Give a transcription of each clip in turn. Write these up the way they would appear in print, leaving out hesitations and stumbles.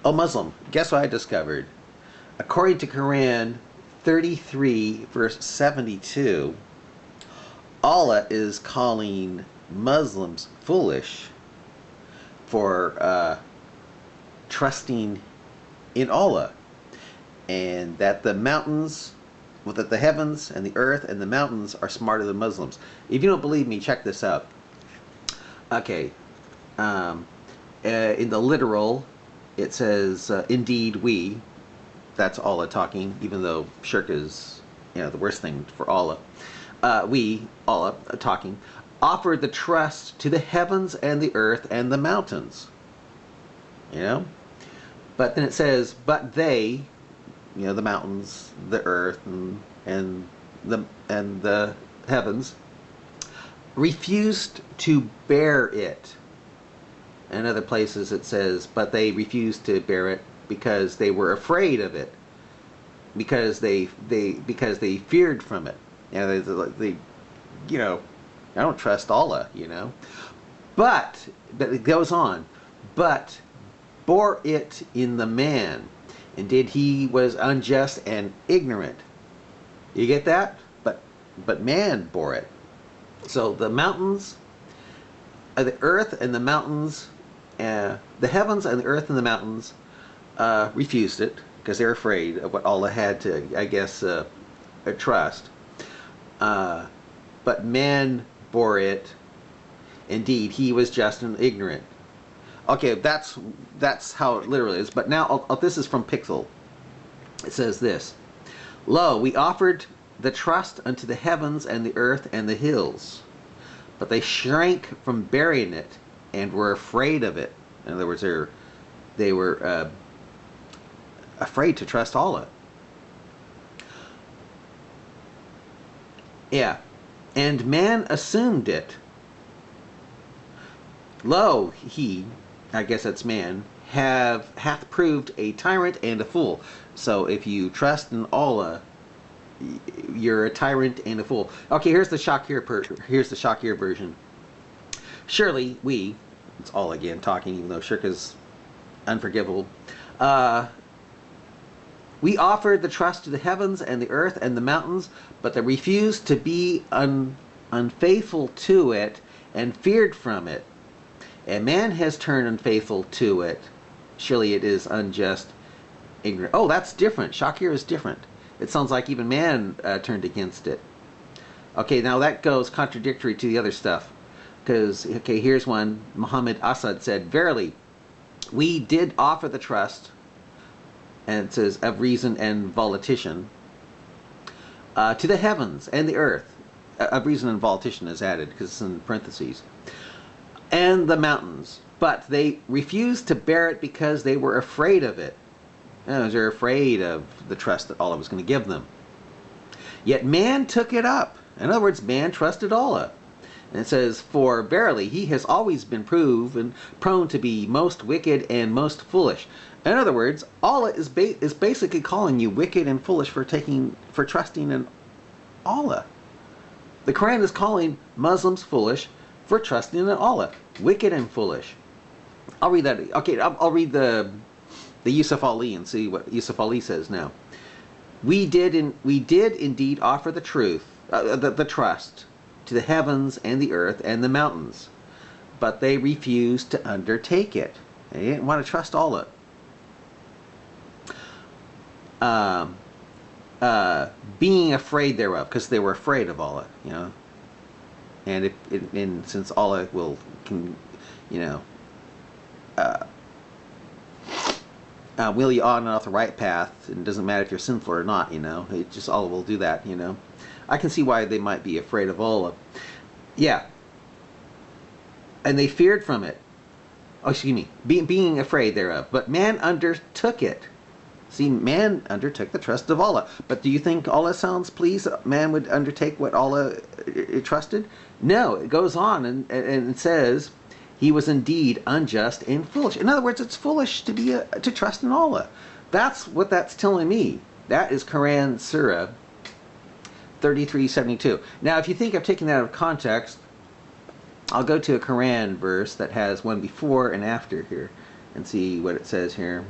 Oh, Muslim. Guess what I discovered? According to Koran 33, verse 72, Allah is calling Muslims foolish for trusting in Allah, and that the mountains, that the heavens and the earth and the mountains are smarter than Muslims. If you don't believe me, check this out. Okay, in the literal, it says, "Indeed, we." That's Allah talking, even though shirk is, the worst thing for Allah. We, Allah, talking, offered the trust to the heavens and the earth and the mountains. But then it says, but they, the mountains, the earth, and the heavens, refused to bear it. In other places it says, but they refused to bear it because they were afraid of it, because they feared from it. They I don't trust Allah, But it goes on, but bore it in the man, indeed he was unjust and ignorant. You get that? But man bore it. So the mountains, the earth and the mountains, the heavens and the earth and the mountains refused it because they're afraid of what Allah had to, I guess, trust. But man bore it. Indeed, he was just and ignorant. Okay, that's how it literally is. But now, this is from Pickthall. It says this: Lo, we offered the trust unto the heavens and the earth and the hills, but they shrank from bearing it and were afraid of it. In other words, they were afraid to trust Allah. Yeah. And man assumed it. Lo, he, I guess that's man, hath proved a tyrant and a fool. So if you trust in Allah, you're a tyrant and a fool. Okay, here's the Shakir version. Surely we, it's all again talking, even though shirk is unforgivable. We offered the trust to the heavens and the earth and the mountains, but they refused to be unfaithful to it and feared from it. And man has turned unfaithful to it. Surely it is unjust, ignorant. Oh, that's different. Shakir is different. It sounds like even man turned against it. Okay, now that goes contradictory to the other stuff. Because, okay, here's one. Muhammad Asad said, Verily, we did offer the trust, and it says, of reason and volition, to the heavens and the earth. Of reason and volition is added, because it's in parentheses. And the mountains. But they refused to bear it because they were afraid of it. They're afraid of the trust that Allah was going to give them. Yet man took it up. In other words, man trusted Allah. And it says, for verily, he has always been proven prone to be most wicked and most foolish. In other words, Allah is basically calling you wicked and foolish for trusting in Allah. The Quran is calling Muslims foolish for trusting in Allah. Wicked and foolish. I'll read that. Okay, I'll read the Yusuf Ali and see what Yusuf Ali says now. We did indeed offer the truth, the trust, to the heavens and the earth and the mountains, but they refused to undertake it. They didn't want to trust Allah. Being afraid thereof, because they were afraid of Allah, and since Allah will you on and off the right path, and it doesn't matter if you're sinful or not, it just Allah will do that, I can see why they might be afraid of Allah. Yeah. And they feared from it. Oh, excuse me. Being afraid thereof. But man undertook it. See, man undertook the trust of Allah. But do you think Allah sounds pleased that man would undertake what Allah trusted? No. It goes on and it says, he was indeed unjust and foolish. In other words, it's foolish to trust in Allah. That's what that's telling me. That is Quran Surah 33:72. Now, if you think I'm taking that out of context, I'll go to a Quran verse that has one before and after here and see what it says here.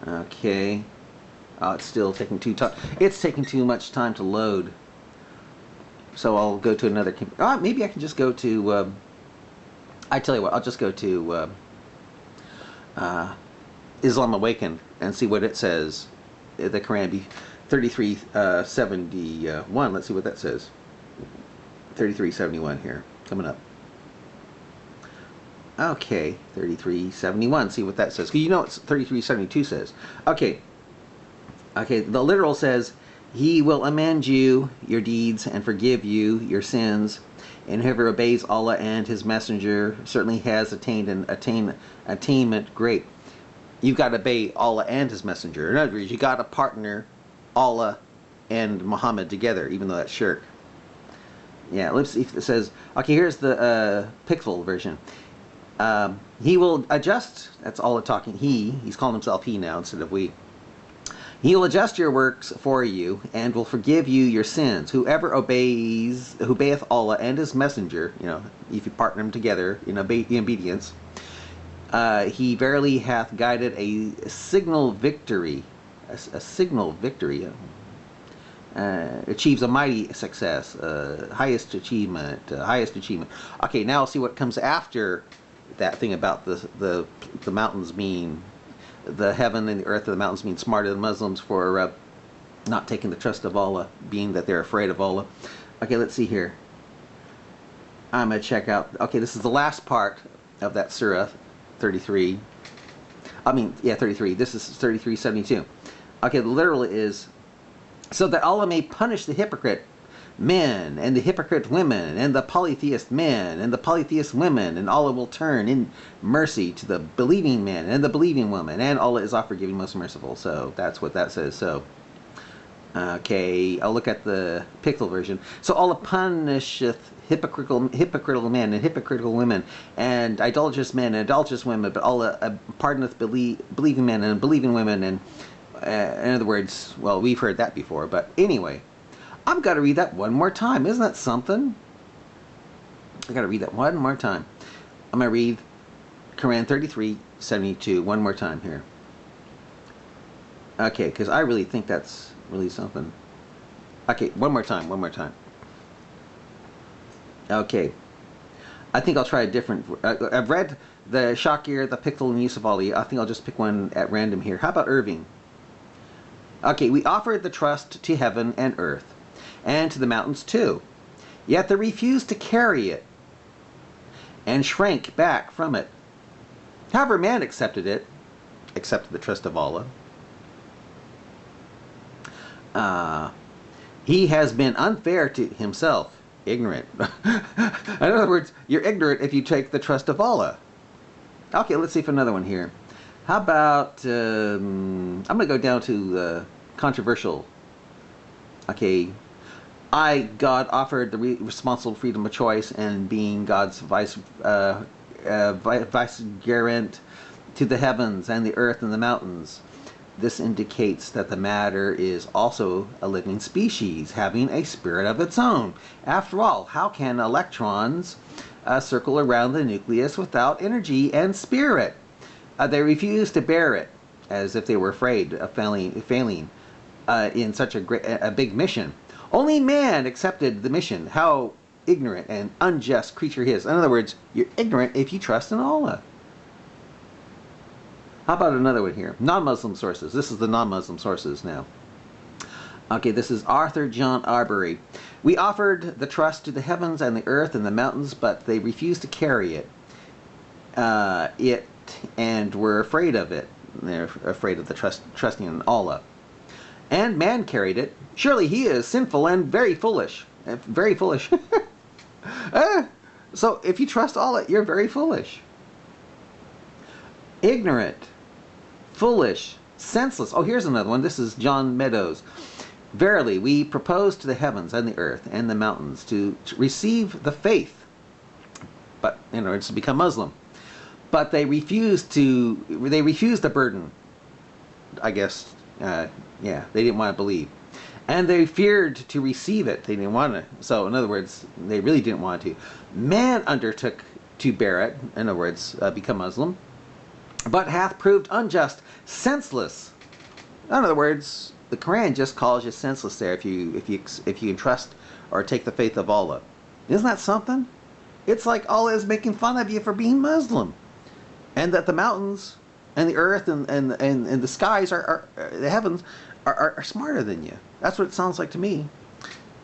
Okay. Oh, it's still taking it's taking too much time to load. So I'll go to another. Maybe I can just go to. I tell you what, I'll just go to Islam Awakened and see what it says. The Koran be 3371. Let's see what that says. 3371 here coming up. Okay, 3371. See what that says. You know what 3372 says. Okay. Okay, the literal says, He will amend you your deeds and forgive you your sins, and whoever obeys Allah and His Messenger certainly has attained an attainment great. You've got to obey Allah and His Messenger. In other words, you got to partner Allah and Muhammad together, even though that's shirk. Yeah, let's see if it says. Okay, here's the Pickthall version. He will adjust. That's Allah talking. He's calling himself he now instead of we. He will adjust your works for you and will forgive you your sins. Whoever obeyeth Allah and His Messenger, if you partner them together in obedience, He verily hath guided a signal victory. A signal victory. Achieves a mighty success. Highest achievement. Okay, now I'll see what comes after that thing about the mountains being. The heaven and the earth and the mountains being smarter than Muslims for not taking the trust of Allah, being that they're afraid of Allah. Okay, let's see here. I'm going to check out. Okay, this is the last part of that surah, 33. 33. This is 3372. Okay, the literal is, so that Allah may punish the hypocrite men and the hypocrite women and the polytheist men and the polytheist women, and Allah will turn in mercy to the believing men and the believing women, and Allah is oft-forgiving, most merciful. So that's what that says. So okay, I'll look at the Pickthall version. So Allah punisheth hypocritical men and hypocritical women and idolatrous men and idolatrous women, but Allah pardoneth believing men and believing women. And in other words, well, we've heard that before, but anyway, I've got to read that one more time. Isn't that something? I've got to read that one more time. I'm going to read Koran 3372 one more time here. Okay, because I really think that's really something. Okay, one more time. Okay. I think I'll try a different. I've read the Shakir, the Pickthall, and Yusuf Ali. I think I'll just pick one at random here. How about Irving? Okay, we offered the trust to heaven and earth, and to the mountains too. Yet they refused to carry it, and shrank back from it. However, man accepted the trust of Allah. He has been unfair to himself, ignorant. In other words, you're ignorant if you take the trust of Allah. Okay, let's see if another one here. How about, I'm going to go down to controversial. Okay. God, offered the responsible freedom of choice, and being God's vicegerent to the heavens and the earth and the mountains. This indicates that the matter is also a living species, having a spirit of its own. After all, how can electrons circle around the nucleus without energy and spirit? They refuse to bear it, as if they were afraid of failing in such a big mission. Only man accepted the mission. How ignorant and unjust creature he is. In other words, you're ignorant if you trust in Allah. How about another one here? Non-Muslim sources. This is the non-Muslim sources now. Okay, this is Arthur John Arbery. We offered the trust to the heavens and the earth and the mountains, but they refused to carry it. And were afraid of it. They're afraid of the trusting in Allah. And man carried it. Surely he is sinful and very foolish. Very foolish. So if you trust Allah, you're very foolish. Ignorant. Foolish. Senseless. Oh, here's another one. This is John Meadows. Verily, we propose to the heavens and the earth and the mountains to receive the faith, but in order to become Muslim. But they refused the burden. I guess, they didn't want to believe. And they feared to receive it. They didn't want to. So, in other words, they really didn't want to. Man undertook to bear it, in other words, become Muslim, but hath proved unjust, senseless, In other words, the Koran just calls you senseless there if you entrust or take the faith of Allah. Isn't that something? It's like Allah is making fun of you for being Muslim, and that the mountains and the earth and the skies the heavens are smarter than you. That's what it sounds like to me.